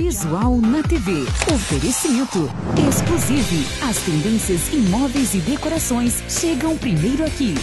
Visual na TV. Oferecimento exclusivo. As tendências em móveis e decorações chegam primeiro aqui.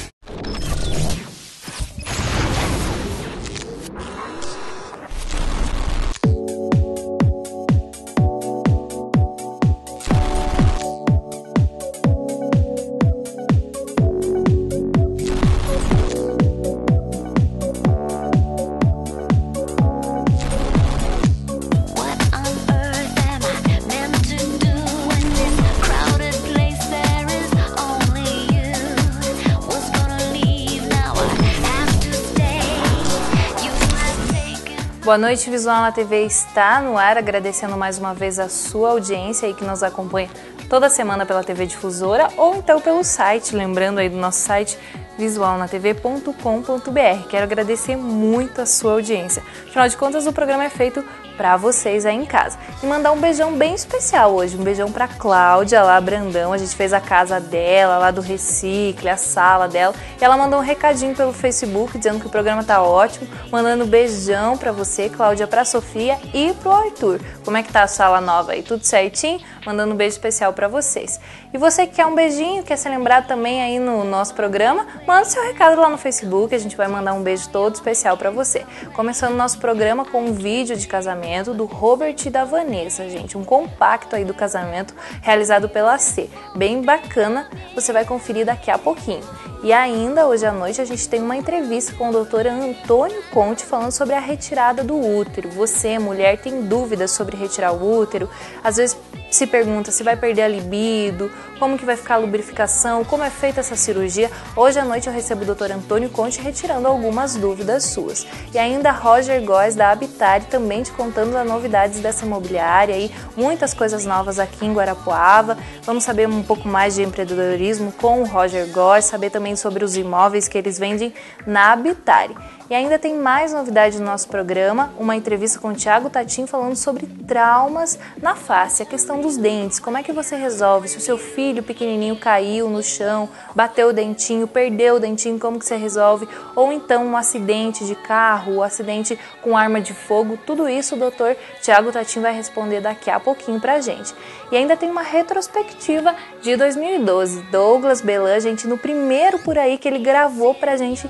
Boa noite, Visual na TV está no ar, agradecendo mais uma vez a sua audiência aí que nos acompanha toda semana pela TV Difusora ou então pelo site, lembrando aí do nosso site visualnatv.com.br. Quero agradecer muito a sua audiência. Afinal de contas, o programa é feito para vocês aí em casa. E mandar um beijão bem especial hoje, um beijão para Cláudia lá, Brandão. A gente fez a casa dela, lá do Recicle, a sala dela. E ela mandou um recadinho pelo Facebook dizendo que o programa tá ótimo, mandando um beijão para você, Cláudia, para Sofia e pro Arthur. Como é que tá a sala nova aí? Tudo certinho? Mandando um beijo especial para vocês. E você que quer um beijinho, quer ser lembrado também aí no nosso programa, manda seu recado lá no Facebook, a gente vai mandar um beijo todo especial para você. Começando o nosso programa com um vídeo de casamento do Robert e da Vanessa, gente, um compacto aí do casamento realizado pela C, bem bacana, você vai conferir daqui a pouquinho. E ainda hoje à noite a gente tem uma entrevista com o Dr. Antônio Conte falando sobre a retirada do útero. Você, mulher, tem dúvidas sobre retirar o útero? Às vezes se pergunta se vai perder a libido, como que vai ficar a lubrificação, como é feita essa cirurgia. Hoje à noite eu recebo o Dr. Antônio Conte retirando algumas dúvidas suas. E ainda Roger Góes da Habitare também te contando as novidades dessa imobiliária e muitas coisas novas aqui em Guarapuava. Vamos saber um pouco mais de empreendedorismo com o Roger Góes, saber também sobre os imóveis que eles vendem na Habitare. E ainda tem mais novidade no nosso programa, uma entrevista com o Thiago Tatim falando sobre traumas na face, a questão dos dentes, como é que você resolve, se o seu filho pequenininho caiu no chão, bateu o dentinho, perdeu o dentinho, como que você resolve, ou então um acidente de carro, um acidente com arma de fogo, tudo isso o doutor Thiago Tatim vai responder daqui a pouquinho pra gente. E ainda tem uma retrospectiva de 2012, Douglas Belan, gente, no primeiro por aí que ele gravou pra gente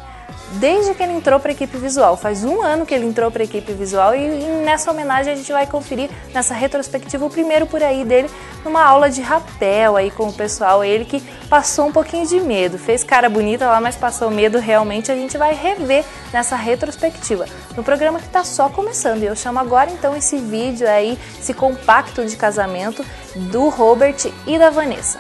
desde que ele entrou para a equipe visual. Faz um ano que ele entrou para a equipe visual e nessa homenagem a gente vai conferir nessa retrospectiva o primeiro por aí dele numa aula de rapel aí com o pessoal, ele que passou um pouquinho de medo, fez cara bonita lá, mas passou medo realmente, a gente vai rever nessa retrospectiva, no programa que está só começando. E eu chamo agora então esse vídeo aí, esse compacto de casamento do Robert e da Vanessa.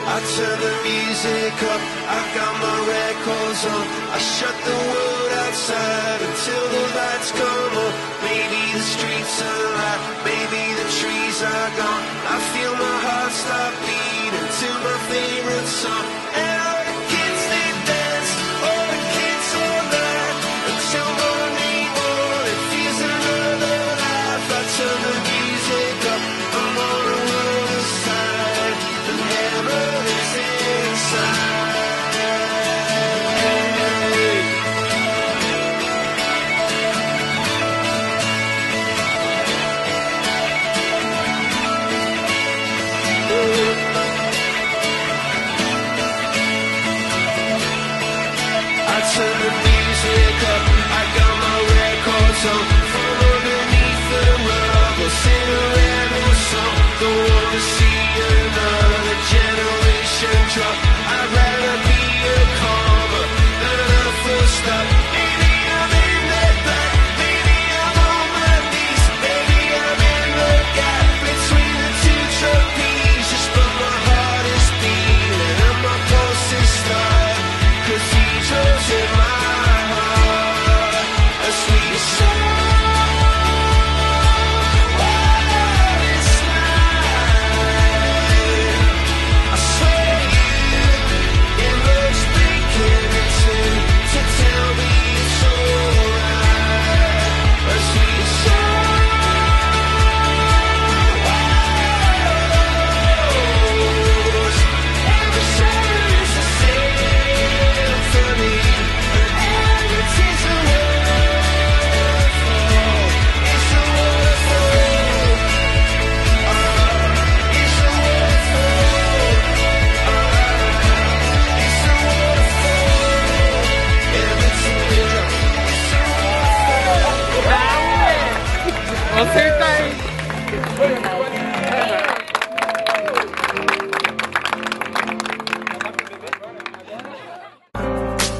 I turn the music up, I got my records on. I shut the world outside until the lights come on. Maybe the streets are alive, maybe the trees are gone. I feel my heart stop beating to my favorite song. And all the kids they dance, all the kids all night until morning, it feels another life. I turn the music up, I'm on the other side. The hammer is inside. I turn the music up, I got my records on. From underneath the rug, I'll sing a random song. Don't wanna see another generation drop. I'd rather be a comma than a full stop. Maybe I'm in the back, maybe I'm on my knees, maybe I'm in the gap between the two trapezes. But my heart is beating and my pulse is starting, 'cause he chose in my heart a sweet song. consertar, hein?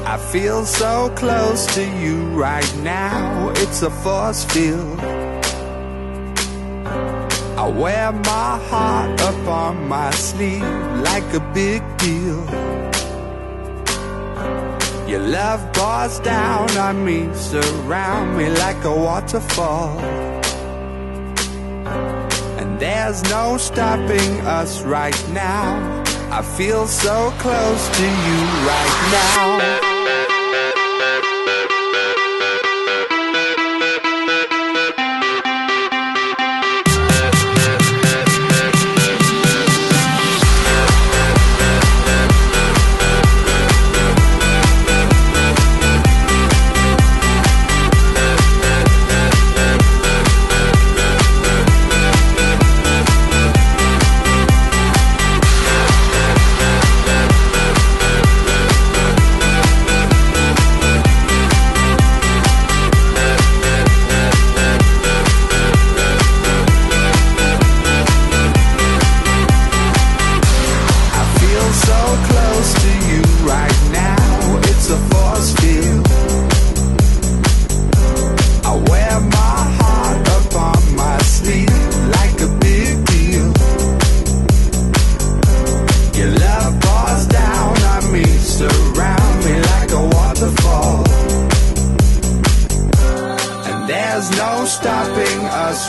I feel so close to you right now, it's a force field. I wear my heart up on my sleeve like a big deal. Your love pours down on me, surround me like a waterfall. And there's no stopping us right now. I feel so close to you right now.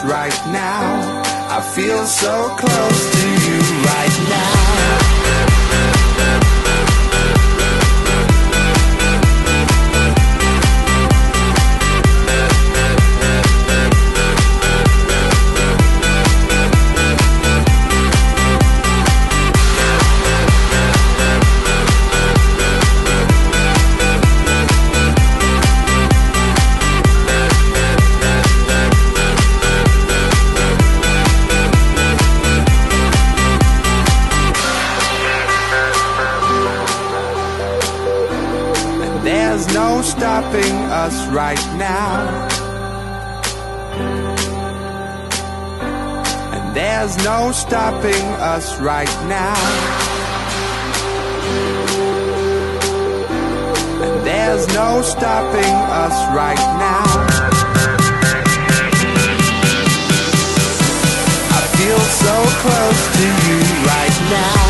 Right now, I feel so close to you right now. There's no stopping us right now. And there's no stopping us right now. And there's no stopping us right now. I feel so close to you right now.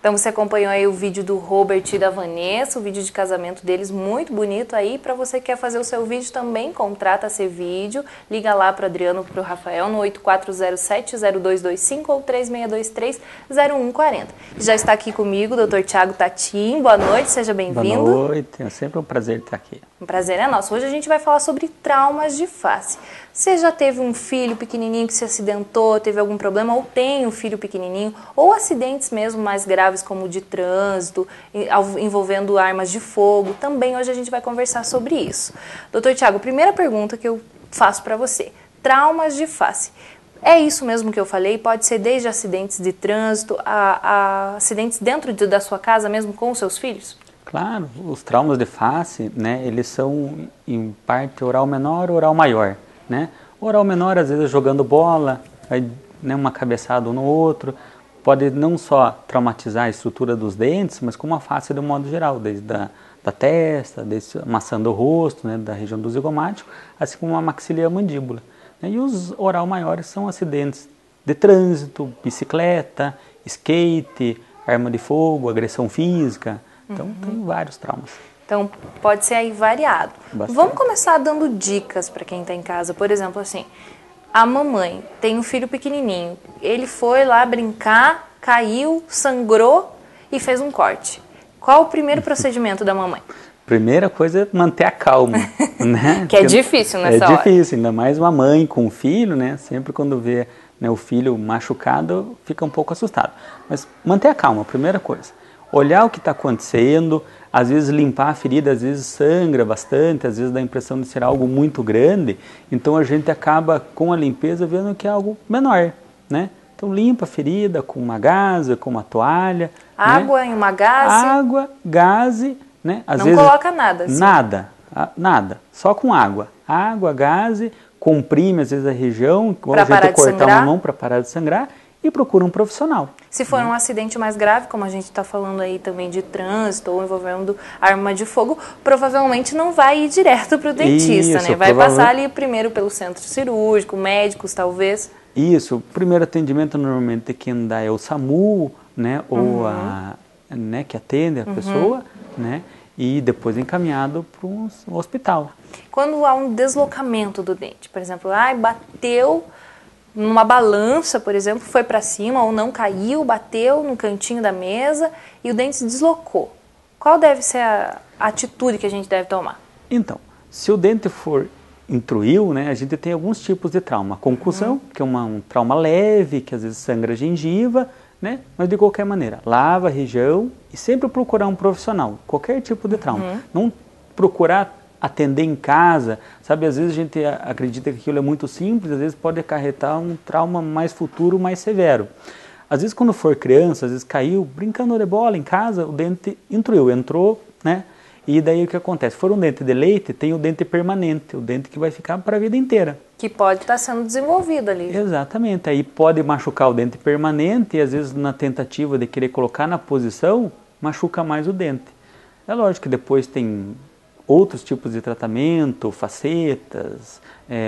Então você acompanhou aí o vídeo do Robert e da Vanessa, o vídeo de casamento deles, muito bonito aí. Para você que quer fazer o seu vídeo também, contrata a Cvídeo, liga lá para o Adriano, para o Rafael no 8407-0225 ou 3623-0140. Já está aqui comigo o Dr. Thiago Tatim, boa noite, seja bem-vindo. Boa noite, é sempre um prazer estar aqui. Um prazer é nosso. Hoje a gente vai falar sobre traumas de face. Você já teve um filho pequenininho que se acidentou, teve algum problema, ou tem um filho pequenininho, ou acidentes mesmo mais graves, como de trânsito, envolvendo armas de fogo, também hoje a gente vai conversar sobre isso. Doutor Thiago, primeira pergunta que eu faço para você, traumas de face. É isso mesmo que eu falei? Pode ser desde acidentes de trânsito a acidentes dentro da sua casa mesmo com os seus filhos? Claro, os traumas de face, né, eles são em parte oral menor ou oral maior, né? Oral menor, às vezes jogando bola, aí, né, uma cabeçada um no outro, pode não só traumatizar a estrutura dos dentes, mas como a face de um modo geral, desde da testa, desde amassando o rosto, né, da região do zigomático, assim como a maxilar e a mandíbula. E os oral maiores são acidentes de trânsito, bicicleta, skate, arma de fogo, agressão física. Então, tem vários traumas. Então, pode ser aí variado. Bastante. Vamos começar dando dicas para quem está em casa. Por exemplo, assim, a mamãe tem um filho pequenininho. Ele foi lá brincar, caiu, sangrou e fez um corte. Qual o primeiro procedimento da mamãe? Primeira coisa é manter a calma, né? Que é difícil nessa hora. É difícil, ainda mais uma mãe com um filho, né? Sempre quando vê, né, o filho machucado, fica um pouco assustado. Mas manter a calma, primeira coisa. Olhar o que está acontecendo, às vezes limpar a ferida, às vezes sangra bastante, às vezes dá a impressão de ser algo muito grande. Então a gente acaba com a limpeza vendo que é algo menor, né? Então limpa a ferida com uma gaze, com uma toalha. Água, né? Em uma gaze. Água, gaze, né? Às não vezes, coloca nada, assim. Nada, só com água. Água, gaze, comprime às vezes a região, para parar de cortar sangrar. uma mão para parar de sangrar e procura um profissional. Se for um acidente mais grave, como a gente está falando aí também de trânsito ou envolvendo arma de fogo, provavelmente não vai ir direto para o dentista, Isso, né? Vai passar ali primeiro pelo centro cirúrgico, médicos talvez. Isso, o primeiro atendimento normalmente quem dá é o SAMU, né? Ou né, que atende a pessoa, né? E depois encaminhado para um hospital. Quando há um deslocamento do dente, por exemplo, bateu numa balança, por exemplo, foi para cima ou não caiu, bateu no cantinho da mesa e o dente se deslocou. Qual deve ser a atitude que a gente deve tomar? Então, se o dente intruiu, né, a gente tem alguns tipos de trauma. Concussão, que é um trauma leve, que às vezes sangra a gengiva, né? Mas de qualquer maneira, lava a região e sempre procurar um profissional, qualquer tipo de trauma. Não procurar atender em casa, sabe? Às vezes a gente acredita que aquilo é muito simples, às vezes pode acarretar um trauma mais futuro, mais severo. Às vezes quando for criança, às vezes caiu brincando de bola em casa, o dente intruiu, entrou, né? E daí o que acontece? Se for um dente de leite, tem o dente permanente, o dente que vai ficar para a vida inteira. Que pode estar sendo desenvolvido ali. Exatamente, aí pode machucar o dente permanente e às vezes na tentativa de querer colocar na posição, machuca mais o dente. É lógico que depois tem outros tipos de tratamento, facetas,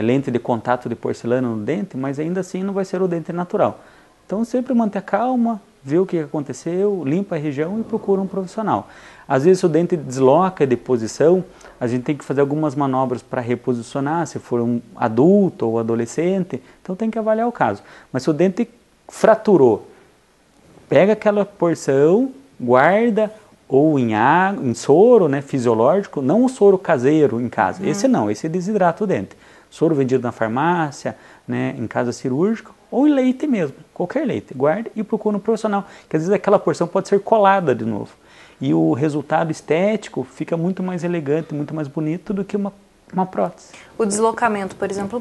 lente de contato de porcelana no dente, mas ainda assim não vai ser o dente natural. Então sempre manter a calma, ver o que aconteceu, limpa a região e procura um profissional. Às vezes se o dente desloca de posição, a gente tem que fazer algumas manobras para reposicionar, se for um adulto ou adolescente, então tem que avaliar o caso. Mas se o dente fraturou, pega aquela porção, guarda ou em soro, né, fisiológico, não o soro caseiro em casa, esse não, esse desidrata o dente. Soro vendido na farmácia, né, em casa cirúrgica, ou em leite mesmo, qualquer leite. Guarde e procure um profissional, que às vezes aquela porção pode ser colada de novo. E o resultado estético fica muito mais elegante, muito mais bonito do que uma prótese. O deslocamento, por exemplo,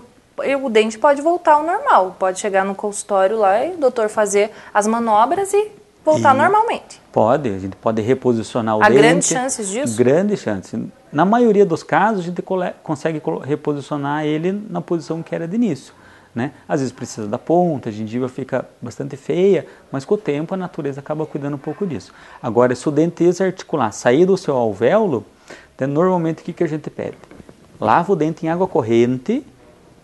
o dente pode voltar ao normal. Pode chegar no consultório lá e o doutor fazer as manobras e voltar normalmente. Pode, a gente pode reposicionar o dente. Há grandes chances disso? Grandes chances. Na maioria dos casos, a gente consegue reposicionar ele na posição que era de início. Né? Às vezes precisa da ponta, a gengiva fica bastante feia, mas com o tempo a natureza acaba cuidando um pouco disso. Agora, se o dente desarticular, sair do seu alvéolo, então, normalmente o que a gente pede? Lava o dente em água corrente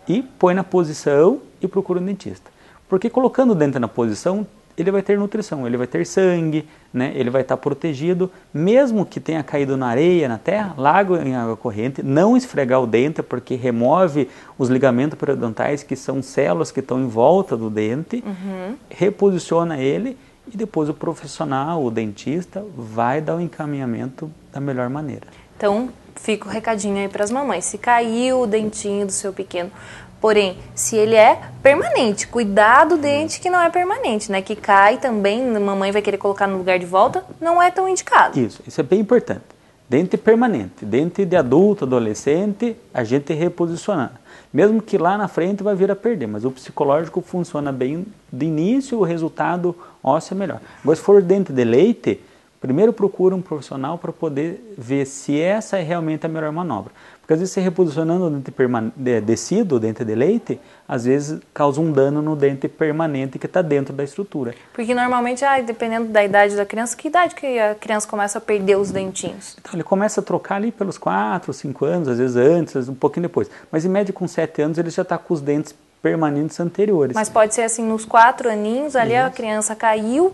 e põe na posição e procura um dentista. Porque colocando o dente na posição, ele vai ter nutrição, ele vai ter sangue, né? Ele vai estar protegido, mesmo que tenha caído na areia, na terra, lava em água corrente, não esfregar o dente, porque remove os ligamentos periodontais, que são células que estão em volta do dente, reposiciona ele e depois o profissional, o dentista, vai dar o encaminhamento da melhor maneira. Então, fica o recadinho aí para as mamães, se caiu o dentinho do seu pequeno, porém, se ele é permanente, cuidado do dente que não é permanente, né? Que cai também, a mamãe vai querer colocar no lugar de volta, não é tão indicado. Isso é bem importante. Dente permanente, dente de adulto, adolescente, a gente reposicionar. Mesmo que lá na frente vai vir a perder, mas o psicológico funciona bem de início, o resultado ósseo é melhor. Agora, se for dente de leite, primeiro procura um profissional para poder ver se essa é realmente a melhor manobra. Porque às vezes você reposicionando o dente descido, o dente de leite, às vezes causa um dano no dente permanente que está dentro da estrutura. Porque normalmente, dependendo da idade da criança, que idade que a criança começa a perder os dentinhos? Então ele começa a trocar ali pelos 4, 5 anos, às vezes antes, às vezes um pouquinho depois. Mas em média com 7 anos ele já está com os dentes permanentes anteriores. Mas pode ser assim, nos 4 aninhos, ali a criança caiu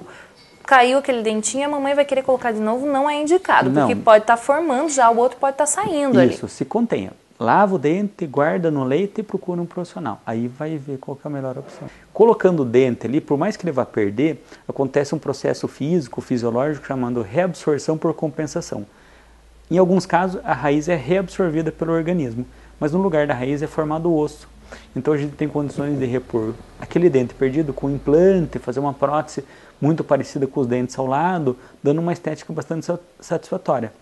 aquele dentinho, a mamãe vai querer colocar de novo, não é indicado, porque pode estar formando já, o outro pode estar saindo ali. Isso, se contenha. lava o dente, guarda no leite e procura um profissional. Aí vai ver qual que é a melhor opção. Colocando o dente ali, por mais que ele vá perder, acontece um processo físico, fisiológico, chamado reabsorção por compensação. Em alguns casos, a raiz é reabsorvida pelo organismo, mas no lugar da raiz é formado o osso. Então a gente tem condições de repor aquele dente perdido com implante, fazer uma prótese muito parecida com os dentes ao lado, dando uma estética bastante satisfatória.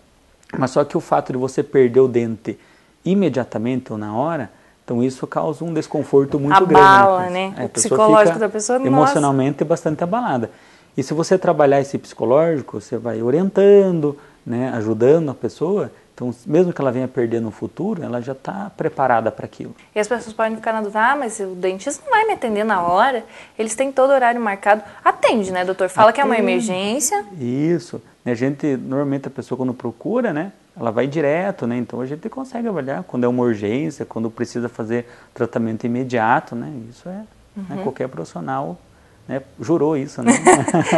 Mas só que o fato de você perder o dente imediatamente ou na hora, então isso causa um desconforto muito grande. Abala, né? O psicológico da pessoa, emocionalmente bastante abalada. E se você trabalhar esse psicológico, você vai orientando, né, ajudando a pessoa. Então, mesmo que ela venha perder no futuro, ela já está preparada para aquilo. E as pessoas podem ficar na dúvida, mas o dentista não vai me atender na hora, eles têm todo horário marcado. Atende, né, doutor? Fala que é uma emergência. Isso. A gente, normalmente a pessoa quando procura, né, ela vai direto, né, então a gente consegue avaliar quando é uma urgência, quando precisa fazer tratamento imediato, né, isso é, né, qualquer profissional, né, jurou isso, né?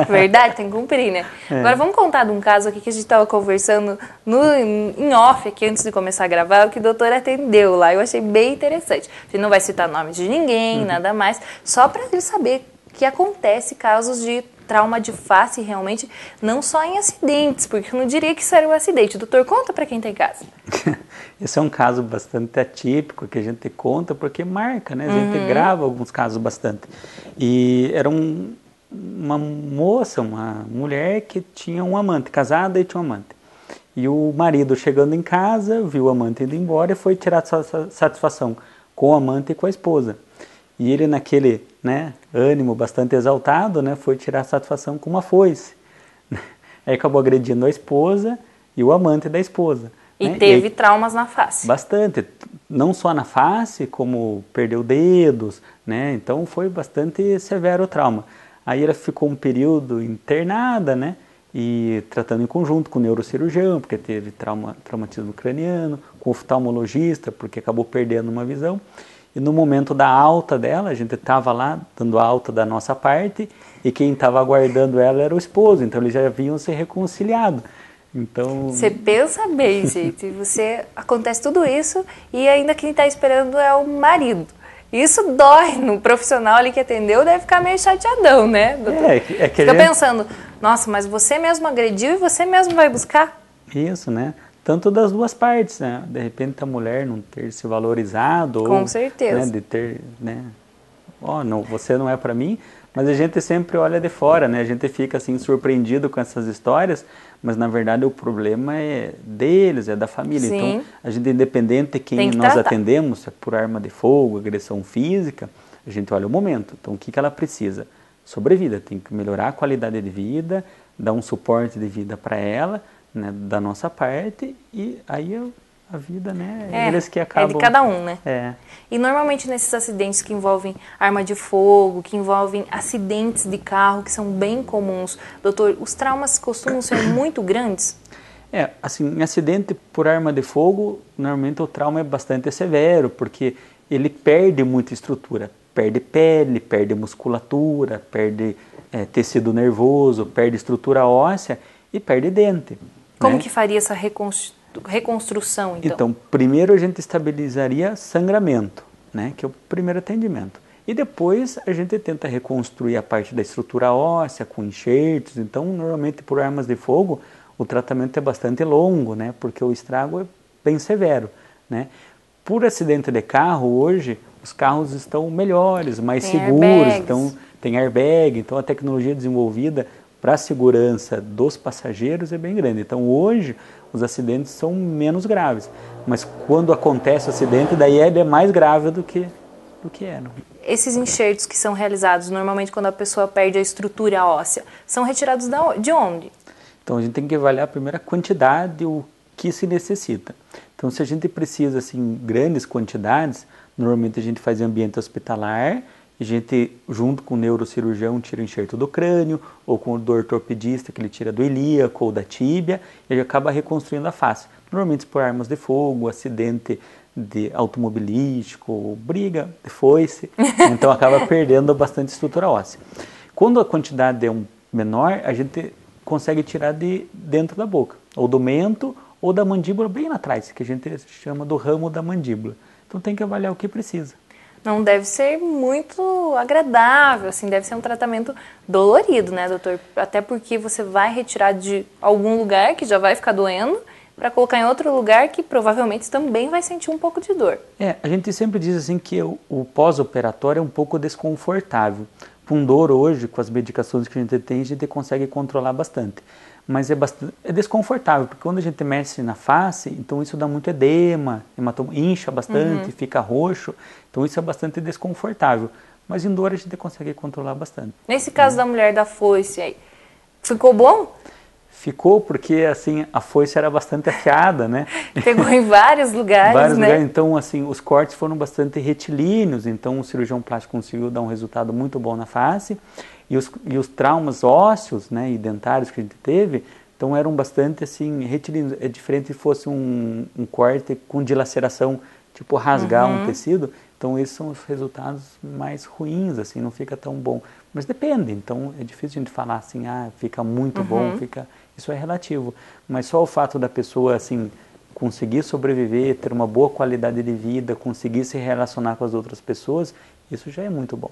Verdade, tem que cumprir, né? Agora vamos contar de um caso aqui que a gente estava conversando em off aqui antes de começar a gravar, o que o doutor atendeu lá. Eu achei bem interessante. A gente não vai citar nomes de ninguém, nada mais, só para ele saber que acontece casos de trauma de face realmente, não só em acidentes, porque eu não diria que isso era um acidente. Doutor, conta para quem está em casa. Esse é um caso bastante atípico que a gente conta porque marca, né? A gente grava alguns casos bastante. E era uma moça, uma mulher que tinha um amante, casada e tinha um amante. E o marido chegando em casa, viu o amante indo embora e foi tirar satisfação com o amante e com a esposa. E ele naquele, né, ânimo bastante exaltado, né, foi tirar satisfação com uma foice. Aí acabou agredindo a esposa e o amante da esposa. E né? teve traumas na face. Bastante. Não só na face, como perdeu dedos, né? Então foi bastante severo o trauma. Aí ela ficou um período internada, né? E tratando em conjunto com o neurocirurgião, porque teve traumatismo craniano, com o oftalmologista, porque acabou perdendo uma visão. E no momento da alta dela, a gente estava lá dando a alta da nossa parte e quem estava aguardando ela era o esposo, então eles já haviam se reconciliado. Então... Você pensa bem, gente, acontece tudo isso e ainda quem está esperando é o marido. Isso dói no profissional ali que atendeu, deve ficar meio chateadão, né, doutor? Fica pensando, nossa, mas você mesmo agrediu e você mesmo vai buscar? Isso, né? Tanto das duas partes, né? De repente a mulher não ter se valorizado. Com ou, certeza. Né, de ter, né? Não, você não é para mim, mas a gente sempre olha de fora, né? A gente fica assim surpreendido com essas histórias, mas na verdade o problema é deles, é da família. Sim. Então, a gente, independente de quem nós atendemos, se é por arma de fogo, agressão física, a gente olha o momento. Então, o que ela precisa? Sobrevida, tem que melhorar a qualidade de vida, dar um suporte de vida para ela, né, da nossa parte, e aí a vida, né, eles que acabam... É de cada um, né? É. E normalmente nesses acidentes que envolvem arma de fogo, que envolvem acidentes de carro, que são bem comuns, doutor, os traumas costumam ser muito grandes? Assim, em acidente por arma de fogo, normalmente o trauma é bastante severo, porque ele perde muita estrutura, perde pele, perde musculatura, perde tecido nervoso, perde estrutura óssea e perde dente. Como que faria essa reconstrução, então? Então, primeiro a gente estabilizaria sangramento, né, que é o primeiro atendimento. E depois a gente tenta reconstruir a parte da estrutura óssea com enxertos. Então, normalmente por armas de fogo, o tratamento é bastante longo, né, porque o estrago é bem severo, né. Por acidente de carro, hoje, os carros estão melhores, mais seguros, então tem airbag, então a tecnologia desenvolvida para a segurança dos passageiros é bem grande. Então hoje os acidentes são menos graves, mas quando acontece o acidente, daí ele é mais grave do que era. Esses enxertos que são realizados normalmente quando a pessoa perde a estrutura óssea, são retirados de onde? Então a gente tem que avaliar primeiro a quantidade, o que se necessita. Então se a gente precisa assim grandes quantidades, normalmente a gente faz em ambiente hospitalar, a gente, junto com o neurocirurgião, tira o enxerto do crânio, ou com o ortopedista, que ele tira do ilíaco ou da tíbia, e ele acaba reconstruindo a face. Normalmente por armas de fogo, acidente de automobilístico, briga de foice, então acaba perdendo bastante estrutura óssea. Quando a quantidade é menor, a gente consegue tirar de dentro da boca, ou do mento, ou da mandíbula bem lá atrás, que a gente chama do ramo da mandíbula. Então tem que avaliar o que precisa. Não deve ser muito agradável, assim, deve ser um tratamento dolorido, né, doutor? Até porque você vai retirar de algum lugar que já vai ficar doendo para colocar em outro lugar que provavelmente também vai sentir um pouco de dor. A gente sempre diz assim que o pós-operatório é um pouco desconfortável. Com dor hoje, com as medicações que a gente consegue controlar bastante. Mas é desconfortável, porque quando a gente mexe na face, então isso dá muito edema, incha bastante, fica roxo, então isso é bastante desconfortável. Mas em dor a gente consegue controlar bastante. Nesse caso da mulher da foice aí, ficou bom? Ficou porque assim, a foice era bastante afiada, né? Pegou em vários lugares, né? Então, assim, os cortes foram bastante retilíneos, então o cirurgião plástico conseguiu dar um resultado muito bom na face. E os traumas ósseos, né, e dentários que a gente teve, então eram bastante assim, retilíneos. É diferente se fosse um corte com dilaceração, tipo rasgar um tecido. Então esses são os resultados mais ruins, assim, não fica tão bom. Mas depende, então é difícil a gente falar assim, fica muito bom, isso é relativo. Mas só o fato da pessoa, assim, conseguir sobreviver, ter uma boa qualidade de vida, conseguir se relacionar com as outras pessoas, isso já é muito bom.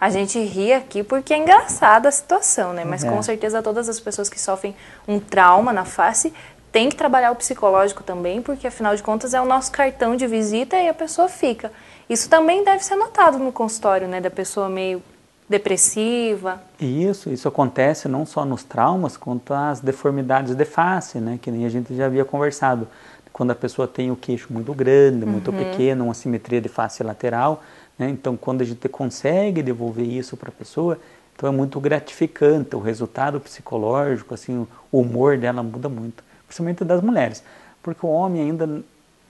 A gente ri aqui porque é engraçada a situação, né? Mas com certeza todas as pessoas que sofrem um trauma na face têm que trabalhar o psicológico também, porque afinal de contas é o nosso cartão de visita e a pessoa fica. Isso também deve ser notado no consultório, né? Da pessoa meio depressiva. Isso acontece não só nos traumas, quanto as deformidades de face, né? Que nem a gente já havia conversado. Quando a pessoa tem o queixo muito grande, muito pequeno, uma simetria de face lateral, né? Então, quando a gente consegue devolver isso para a pessoa, então é muito gratificante. O resultado psicológico, assim, o humor dela muda muito, principalmente das mulheres. Porque o homem ainda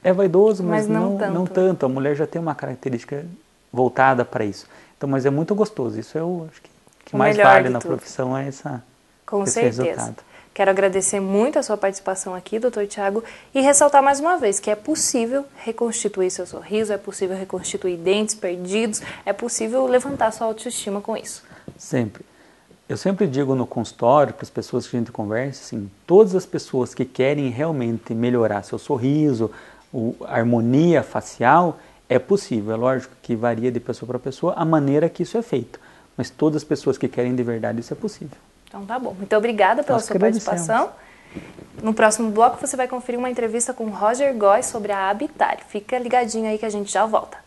é vaidoso, mas não tanto. A mulher já tem uma característica voltada para isso. Então, mas é muito gostoso. Isso eu acho que mais vale na profissão é esse resultado. Quero agradecer muito a sua participação aqui, doutor Thiago, e ressaltar mais uma vez que é possível reconstituir seu sorriso, é possível reconstituir dentes perdidos, é possível levantar sua autoestima com isso. Sempre. Eu sempre digo no consultório, para as pessoas que a gente conversa, assim, todas as pessoas que querem realmente melhorar seu sorriso, a harmonia facial, é possível. É lógico que varia de pessoa para pessoa a maneira que isso é feito, mas todas as pessoas que querem de verdade isso é possível. Então tá bom. Muito obrigada pela sua participação. No próximo bloco você vai conferir uma entrevista com Roger Góes sobre a Habitat. Fica ligadinho aí que a gente já volta.